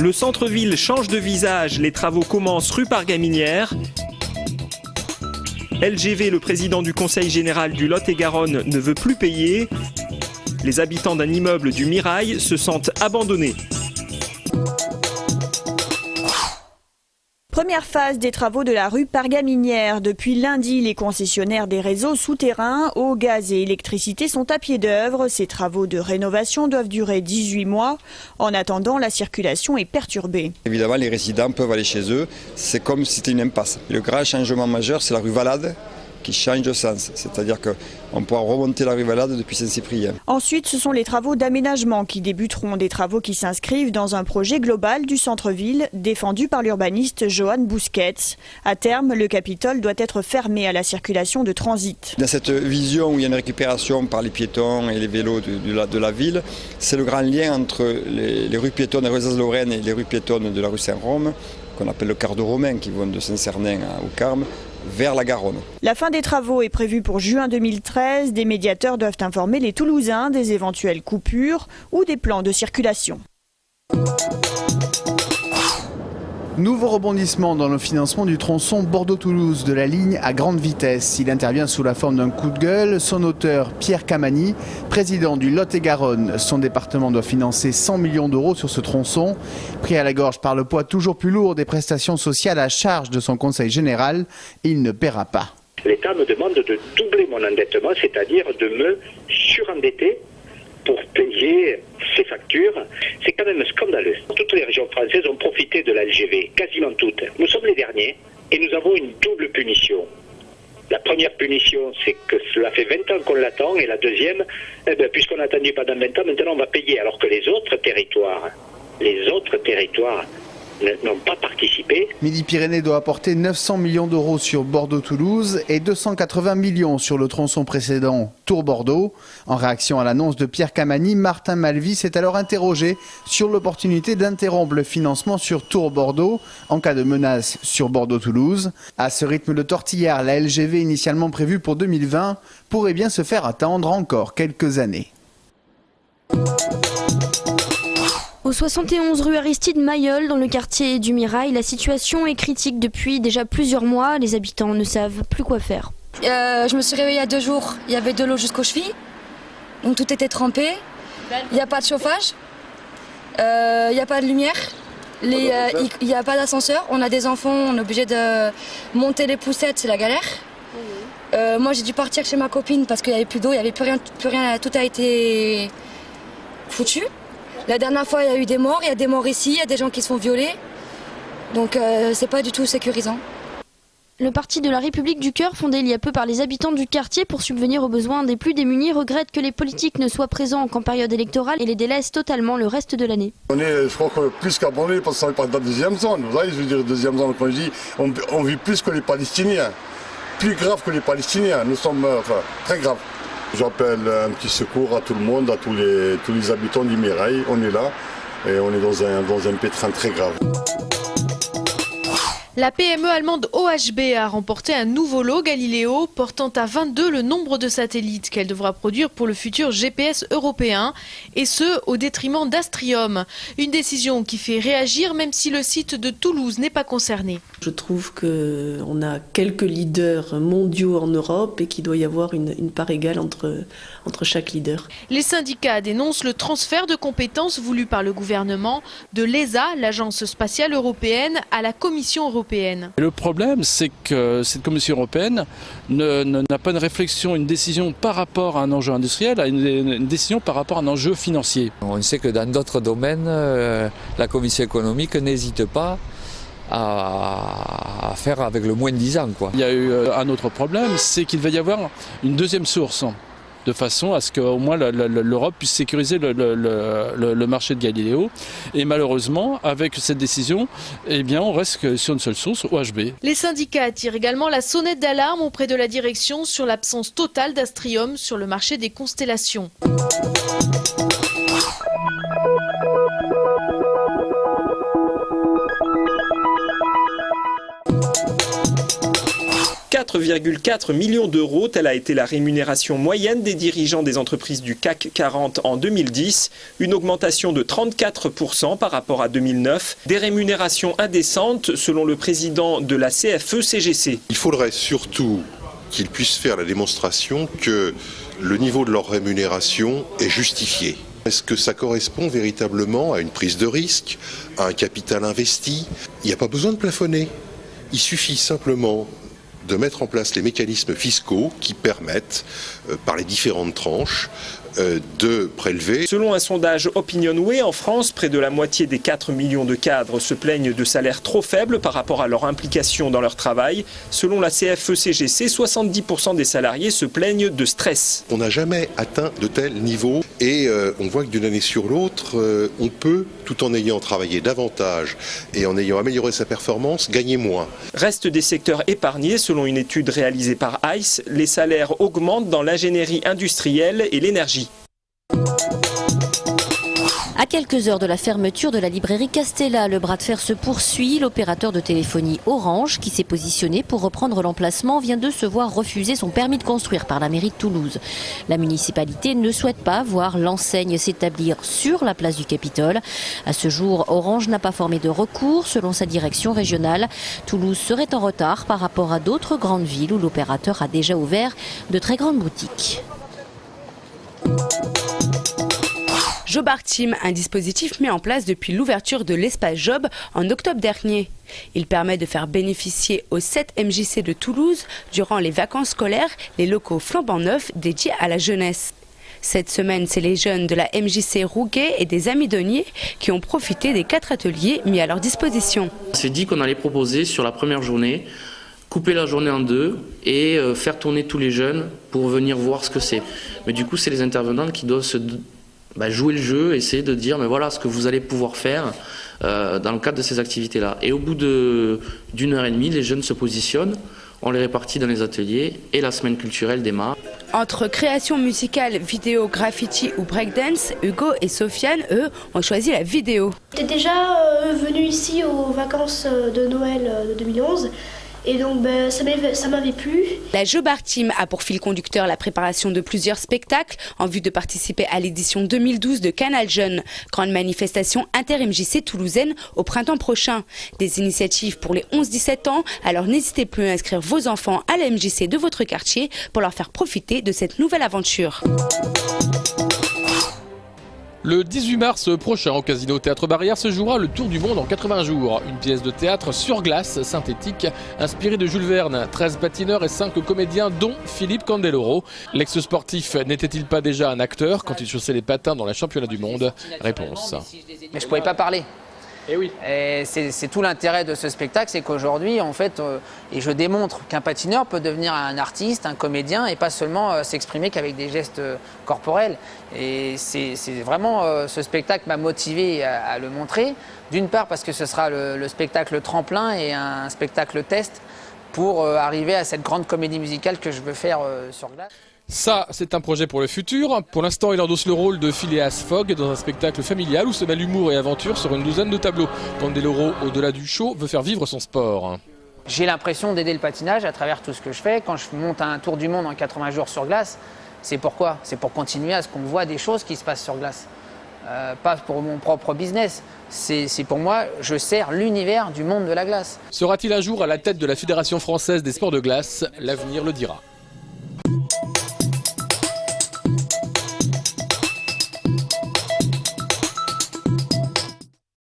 Le centre-ville change de visage, les travaux commencent rue Pargaminière. LGV, le président du Conseil général du Lot-et-Garonne, ne veut plus payer. Les habitants d'un immeuble du Mirail se sentent abandonnés. Première phase des travaux de la rue Pargaminière. Depuis lundi, les concessionnaires des réseaux souterrains, eau, gaz et électricité sont à pied d'œuvre. Ces travaux de rénovation doivent durer 18 mois. En attendant, la circulation est perturbée. Évidemment, les résidents peuvent aller chez eux. C'est comme si c'était une impasse. Et le grand changement majeur, c'est la rue Valade qui change de sens. C'est-à-dire qu'on pourra remonter la rue Valade depuis Saint-Cyprien. Ensuite, ce sont les travaux d'aménagement qui débuteront. Des travaux qui s'inscrivent dans un projet global du centre-ville défendu par l'urbaniste Johan Busquets. À terme, le Capitole doit être fermé à la circulation de transit. Dans cette vision où il y a une récupération par les piétons et les vélos de la ville, c'est le grand lien entre les rues piétonnes de la rue Alsace-Lorraine et les rues piétonnes de la rue Saint-Rome, qu'on appelle le quart de romain, qui vont de Saint-Cernin au Carme, vers la Garonne. La fin des travaux est prévue pour juin 2013. Des médiateurs doivent informer les Toulousains des éventuelles coupures ou des plans de circulation. Nouveau rebondissement dans le financement du tronçon Bordeaux-Toulouse de la ligne à grande vitesse. Il intervient sous la forme d'un coup de gueule. Son auteur, Pierre Camani, président du Lot-et-Garonne. Son département doit financer 100 millions d'euros sur ce tronçon. Pris à la gorge par le poids toujours plus lourd des prestations sociales à charge de son conseil général, il ne paiera pas. L'État me demande de doubler mon endettement, c'est-à-dire de me surendetter pour payer ces factures. C'est quand même scandaleux. Toutes les régions françaises ont profité de la LGV, quasiment toutes. Nous sommes les derniers et nous avons une double punition. La première punition, c'est que cela fait 20 ans qu'on l'attend, et la deuxième, puisqu'on n'a attendu pendant 20 ans, maintenant on va payer, alors que les autres territoires n'ont pas participé. Midi-Pyrénées doit apporter 900 millions d'euros sur Bordeaux-Toulouse et 280 millions sur le tronçon précédent Tours-Bordeaux. En réaction à l'annonce de Pierre Camani, Martin Malvy s'est alors interrogé sur l'opportunité d'interrompre le financement sur Tours-Bordeaux en cas de menace sur Bordeaux-Toulouse. À ce rythme de tortillard, la LGV initialement prévue pour 2020 pourrait bien se faire attendre encore quelques années. Au 71 rue Aristide Mailleul, dans le quartier du Mirail, la situation est critique depuis déjà plusieurs mois. Les habitants ne savent plus quoi faire. Je me suis réveillée il y a 2 jours, il y avait de l'eau jusqu'aux chevilles, donc tout était trempé. Il n'y a pas de chauffage, il n'y a pas de lumière, il n'y a pas d'ascenseur. On a des enfants, on est obligé de monter les poussettes, c'est la galère. Moi j'ai dû partir chez ma copine parce qu'il n'y avait plus d'eau, il n'y avait plus rien, tout a été foutu. La dernière fois, il y a eu des morts, il y a des morts ici, il y a des gens qui se font violer. Donc c'est pas du tout sécurisant. Le Parti de la République du Cœur, fondé il y a peu par les habitants du quartier pour subvenir aux besoins des plus démunis, regrette que les politiques ne soient présents qu'en période électorale et les délaissent totalement le reste de l'année. On est, je crois, plus qu'abandonnés parce qu'on n'est pas dans la deuxième zone. Vous voyez, je veux dire, deuxième zone, quand je dis, on vit plus que les Palestiniens. Plus grave que les Palestiniens. Nous sommes très graves. J'appelle un petit secours à tout le monde, à tous les habitants du Mirail. On est là et on est dans un pétrin très grave. La PME allemande OHB a remporté un nouveau lot Galileo portant à 22 le nombre de satellites qu'elle devra produire pour le futur GPS européen, et ce au détriment d'Astrium. Une décision qui fait réagir même si le site de Toulouse n'est pas concerné. Je trouve qu'on a quelques leaders mondiaux en Europe et qu'il doit y avoir une part égale entre chaque leader. Les syndicats dénoncent le transfert de compétences voulu par le gouvernement de l'ESA, l'Agence spatiale européenne, à la Commission européenne. Le problème, c'est que cette Commission européenne n'a pas une réflexion, une décision par rapport à un enjeu industriel, à une décision par rapport à un enjeu financier. On sait que dans d'autres domaines, la Commission économique n'hésite pas à faire avec le moins de 10 ans. Il y a eu un autre problème, c'est qu'il va y avoir une deuxième source, de façon à ce qu'au moins l'Europe puisse sécuriser le marché de Galileo. Et malheureusement, avec cette décision, eh bien, on reste sur une seule source, OHB. Les syndicats tirent également la sonnette d'alarme auprès de la direction sur l'absence totale d'Astrium sur le marché des constellations. 4,4 millions d'euros. Telle a été la rémunération moyenne des dirigeants des entreprises du CAC 40 en 2010. Une augmentation de 34% par rapport à 2009. Des rémunérations indécentes selon le président de la CFE-CGC. Il faudrait surtout qu'ils puissent faire la démonstration que le niveau de leur rémunération est justifié. Est-ce que ça correspond véritablement à une prise de risque, à un capital investi? Il n'y a pas besoin de plafonner. Il suffit simplement de mettre en place les mécanismes fiscaux qui permettent, par les différentes tranches, de prélever. Selon un sondage Opinionway, en France, près de la moitié des 4 millions de cadres se plaignent de salaires trop faibles par rapport à leur implication dans leur travail. Selon la CFE-CGC, 70% des salariés se plaignent de stress. On n'a jamais atteint de tels niveaux et on voit que d'une année sur l'autre, on peut, tout en ayant travaillé davantage et en ayant amélioré sa performance, gagner moins. Reste des secteurs épargnés. Selon une étude réalisée par ICE, les salaires augmentent dans l'ingénierie industrielle et l'énergie. À quelques heures de la fermeture de la librairie Castella, le bras de fer se poursuit. L'opérateur de téléphonie Orange, qui s'est positionné pour reprendre l'emplacement, vient de se voir refuser son permis de construire par la mairie de Toulouse. La municipalité ne souhaite pas voir l'enseigne s'établir sur la place du Capitole. À ce jour, Orange n'a pas formé de recours. Selon sa direction régionale, Toulouse serait en retard par rapport à d'autres grandes villes où l'opérateur a déjà ouvert de très grandes boutiques. Job Art Team, un dispositif mis en place depuis l'ouverture de l'espace Job en octobre dernier. Il permet de faire bénéficier aux 7 MJC de Toulouse, durant les vacances scolaires, les locaux flambant neufs dédiés à la jeunesse. Cette semaine, c'est les jeunes de la MJC Rouguet et des Amis Doniers qui ont profité des 4 ateliers mis à leur disposition. On s'est dit qu'on allait proposer sur la première journée, couper la journée en deux et faire tourner tous les jeunes pour venir voir ce que c'est. Mais du coup, c'est les intervenants qui doivent jouer le jeu, essayer de dire mais voilà ce que vous allez pouvoir faire dans le cadre de ces activités-là. Et au bout d'une heure et demie, les jeunes se positionnent, on les répartit dans les ateliers et la semaine culturelle démarre. Entre création musicale, vidéo, graffiti ou breakdance, Hugo et Sofiane, eux, ont choisi la vidéo. J'étais déjà venu ici aux vacances de Noël de 2011. Et donc ça m'avait plu. La Job Art Team a pour fil conducteur la préparation de plusieurs spectacles en vue de participer à l'édition 2012 de Canal Jeunes, grande manifestation inter-MJC toulousaine au printemps prochain. Des initiatives pour les 11-17 ans, alors n'hésitez plus à inscrire vos enfants à la MJC de votre quartier pour leur faire profiter de cette nouvelle aventure. Le 18 mars prochain, au Casino Théâtre Barrière, se jouera le Tour du Monde en 80 jours. Une pièce de théâtre sur glace synthétique inspirée de Jules Verne. 13 patineurs et 5 comédiens, dont Philippe Candeloro. L'ex-sportif n'était-il pas déjà un acteur quand il chaussait les patins dans les championnats du monde? Réponse. Mais je ne pouvais pas parler. Et oui. Et c'est tout l'intérêt de ce spectacle, c'est qu'aujourd'hui, en fait, et je démontre qu'un patineur peut devenir un artiste, un comédien, et pas seulement s'exprimer qu'avec des gestes corporels. Et c'est vraiment, ce spectacle m'a motivé à le montrer. D'une part parce que ce sera le spectacle tremplin et un spectacle test pour arriver à cette grande comédie musicale que je veux faire sur glace. Ça, c'est un projet pour le futur. Pour l'instant, il endosse le rôle de Phileas Fogg dans un spectacle familial où se mêlent humour et aventure sur une douzaine de tableaux. Candeloro, au-delà du show, veut faire vivre son sport. J'ai l'impression d'aider le patinage à travers tout ce que je fais. Quand je monte un tour du monde en 80 jours sur glace, c'est pourquoi? C'est pour continuer à ce qu'on voit des choses qui se passent sur glace. Pas pour mon propre business. C'est pour moi, je sers l'univers du monde de la glace. Sera-t-il un jour à la tête de la Fédération française des sports de glace? L'avenir le dira.